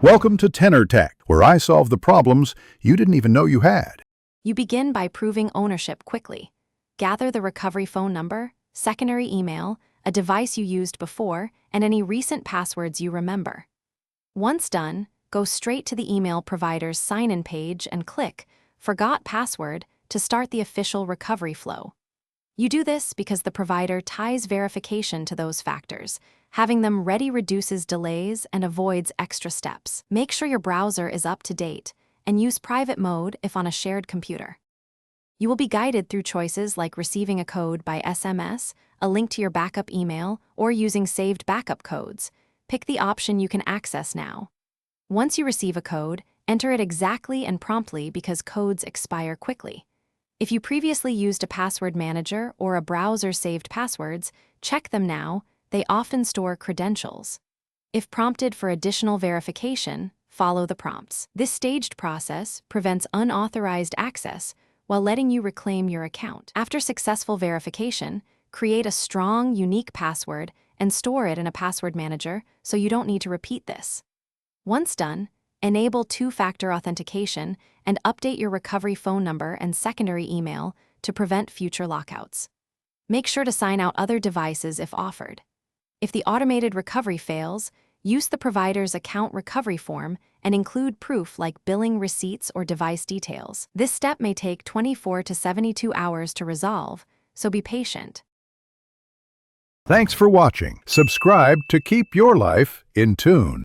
Welcome to Tenor Tech, where I solve the problems you didn't even know you had. You begin by proving ownership quickly. Gather the recovery phone number, secondary email, a device you used before, and any recent passwords you remember. Once done, go straight to the email provider's sign-in page and click Forgot Password to start the official recovery flow. You do this because the provider ties verification to those factors. Having them ready reduces delays and avoids extra steps. Make sure your browser is up to date and use private mode if on a shared computer. You will be guided through choices like receiving a code by SMS, a link to your backup email, or using saved backup codes. Pick the option you can access now. Once you receive a code, enter it exactly and promptly because codes expire quickly. If you previously used a password manager or a browser saved passwords, check them now. They often store credentials. If prompted for additional verification, follow the prompts. This staged process prevents unauthorized access while letting you reclaim your account. After successful verification, create a strong, unique password and store it in a password manager so you don't need to repeat this. Once done, enable two-factor authentication and update your recovery phone number and secondary email to prevent future lockouts. Make sure to sign out other devices if offered. If the automated recovery fails, use the provider's account recovery form and include proof like billing receipts or device details. This step may take 24 to 72 hours to resolve, so be patient. Thanks for watching. Subscribe to keep your life in tune.